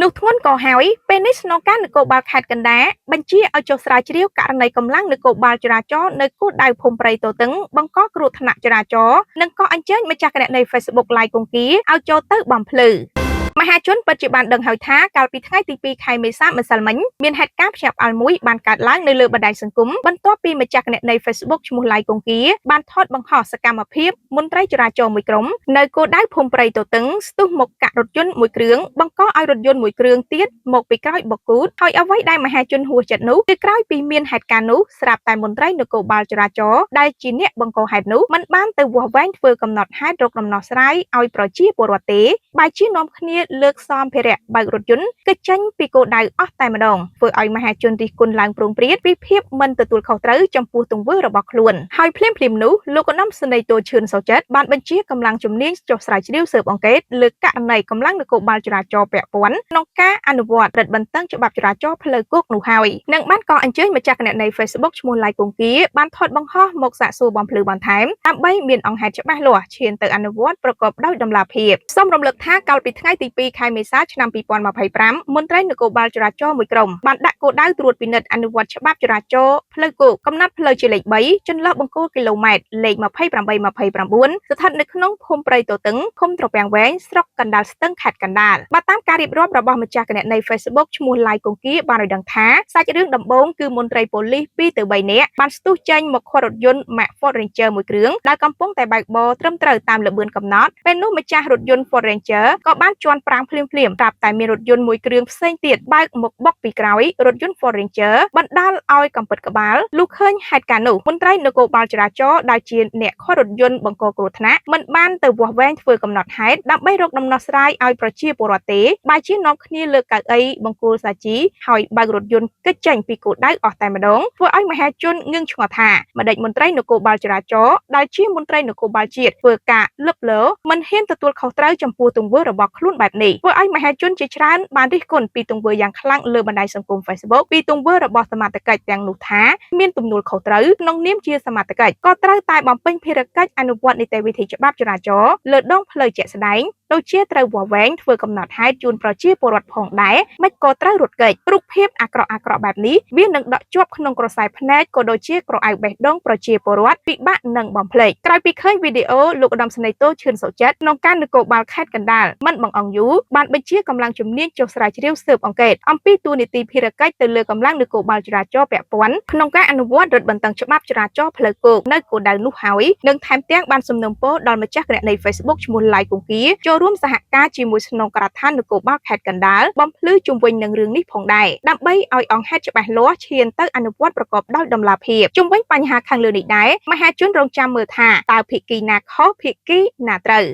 នោះធ្ងន់ក៏ហើយពេលនេះស្នងការនគរបាលខេត្តកណ្ដាលបញ្ជាឲ្យចុះស្រាវជ្រាវករណីកម្លាំងនគរបាលចរាចរណ៍នៅគោលដៅភូមិព្រៃតូតឹងបង្កគ្រោះថ្នាក់ចរាចរណ៍និងក៏អញ្ជើញម្ចាស់គណនី Facebook ឡាយគង្គាឲ្យចូលទៅបំភ្លឺមហាជនពិតជាបានដឹងហើយថាកាលពីថ្ងៃទី2ខែមេសាម្សិលមិញមានហេតុការណ៍ភ្ញាក់ផ្អើលមួយបានកើតឡើងនៅលើបណ្ដាញសង្គមបន្ទាប់ពីម្ចាស់គណនី Facebook ឈ្មោះឡាយគង្គាបានថតបង្ហោះសកម្មភាពមន្ត្រីចរាចរណ៍មួយក្រុមនៅគោលដៅភូមិព្រៃតូតឹងស្ទុះមុខកាក់រថយន្តមួយគ្រឿងបង្កឲ្យរថយន្តមួយគ្រឿងទៀតមកពីក្រោយបកគូតហើយអ្វីដែលមហាជនហួសចិត្តនោះគឺក្រោយពីមានហេតុការណ៍នោះស្រាប់តែមន្ត្រីនគរបាលចរាចរណ៍ដែលជាអ្នកបង្កហេតុនោះមិនបានទៅវាស់វែងធ្វើកំណត់ហេតុរកដំណោះស្រាយឲ្យប្រជាពលរដ្ឋទេបែរជានាំគ្នាលើកសម្ភារៈបើករថយន្តគេចចេញពីគោលដៅអស់តែម្ដងធ្វើឲ្យមហាជនរិះគន់ឡើងប្រងព្រាតពីភាពមិនទទួលខុសត្រូវចំពោះទង្វើរបស់ខ្លួនហើយភ្លាមៗនោះលោកឧត្តមសេនីយ៍តូឈឿនសុចិត្តបានបញ្ជាកម្លាំងជំនាញចុះស្រាវជ្រាវស៊ើបអង្កេតលើករណីកម្លាំងនគរបាលចរាចរណ៍ពាក់ព័ន្ធក្នុងការអនុវត្តរដ្ឋបន្តឹងច្បាប់ចរាចរណ៍ផ្លូវគោកនោះហើយនឹងបានក៏អញ្ជើញម្ចាស់គណនី Facebook ឈ្មោះឡាយគង្គាបានថតបង្ហោះមកសាកសួរបំភ្លឺបន្ថែមដើម្បីមានអង្គហេតុច្បាស់លាស់ឈានទៅអនុវត្តប្រកបដោយតម្លាភាពសូមរំលឹកថាកាលពីថ្ងៃទី2ខែមេសាឆ្នាំ2025មន្ត្រីនគរបាលចរាចរណ៍មួយក្រុមបានដាក់គោលដៅត្រួតពិនិត្យអនុវត្តច្បាប់ចរាចរណ៍ផ្លូវគោកកំណត់ផ្លូវជាលេខ3ចន្លោះបង្គោលគីឡូម៉ែត្រលេខ2829ស្ថិតនៅក្នុងភូមិព្រៃតូតឹងឃុំត្រពាំងវែងស្រុកកណ្ដាលស្ទឹងខេត្តកណ្ដាលបើតាមការរៀបរាប់របស់ម្ចាស់គណនី Facebook ឈ្មោះឡាយគង្គាបានឲ្យដឹងថាសាច់រឿងដំបូងគឺមន្ត្រីប៉ូលីស2ទៅ3នាក់បានស្ទុះចេញមកខាត់រថយន្ត Mack Ford Ranger មួយគ្រឿងដែលកំពុងតែបើកបរត្រឹមត្រូវតាមល្បឿនកំណត់ពេលនោះម្ចាស់រថយន្ត Ford Ranger ក៏បានជន់ប្រាំងភ្លាមៗប្រាប់តែមានរថយន្តមួយគ្រឿងផ្សេងទៀតបើកមកបុកពីក្រោយរថយន្ត Ford Ranger បណ្ដាលឲ្យកំពិតក្បាលលុះឃើញហេតុការណ៍នោះមន្ត្រីនគរបាលចរាចរណ៍ដែលជាអ្នកខាត់រថយន្តបង្កគ្រោះថ្នាក់មិនបានទៅវាស់វែងធ្វើកំណត់ហេតុដើម្បីរកដំណោះស្រាយឲ្យប្រជាពលរដ្ឋទេបែរជានាំគ្នាលើកកៅអីបង្គោលសាជីហើយបើករថយន្តគេចចេញពីគោលដៅអស់តែម្ដងធ្វើឲ្យមហាជនងឿងឆ្ងល់ថាម្ដេចមន្ត្រីនគរបាលចរាចរណ៍ដែលជាមន្ត្រីនគរបាលជាតិធ្វើការលឹបលើមិនហ៊ានទទួលខុសត្រូវចំពោះទង្វើរបស់ខ្លួនបែបនេះធ្វើឲ្យមហាជនជាច្រើនបានរិះគន់ពីទង្វើយ៉ាងខ្លាំងលើបណ្ដាញសង្គម Facebook ពីទង្វើរបស់សមត្ថកិច្ចទាំងនោះថាមានទំនួលខុសត្រូវក្នុងនាមជាសមត្ថកិច្ចក៏ត្រូវតែបំពេញភារកិច្ចអនុវត្តនីតិវិធីច្បាប់ចរាចរណ៍លើដងផ្លូវជាក់ស្ដែងដូចជាត្រូវវាស់វែងធ្វើកំណត់ហេតុជូនប្រជាពលរដ្ឋផងដែរមិនក៏ត្រូវរត់គេចរូបភាពអាក្រក់បែបនេះវានឹងដក់ជាប់ក្នុងក្រសែភ្នែកក៏ដូចជាក្រអៅបេះដូងប្រជាពលរដ្ឋពិបាកនឹងបំភ្លេចក្រោយពីឃើញវីដេអូលោកឧត្តមសេនីយ៍តូឈឿនសុចិត្តក្នុងការនគរបាលខេត្តកណ្ដាលមិនបង្អង់យូរបានបញ្ជាកម្លាំងជំនាញចុះស្រាវជ្រាវស៊ើបអង្កេតអំពីទួលនីតិភារកិច្ចទៅលើកម្លាំងនគរបាលចរាចរណ៍ពាក់ព័ន្ធក្នុងការអនុវត្តរដ្ឋបន្តឹងច្បាប់ចរាចរណ៍ផ្លូវគោកនៅគោលដៅនោះហើយនិងថែមទាំងបានសំណូមពរដល់ម្ចាស់គណនី Facebook ឈ្មោះឡាយគង្គាចូលរួមសហការជាមួយស្នងការដ្ឋាននគរបាលខេត្តកណ្ដាលបំភ្លឺជុំវិញនឹងរឿងនេះផងដែរដើម្បីឲ្យអង្គហេតុច្បាស់លាស់ឈានទៅអនុវត្តប្រកបដោយតម្លាភាពជុំវិញបញ្ហាខាងលើនេះដែរមហាជនរងចាំមើលថាតើភាគីណាខុសភាគីណាត្រូវ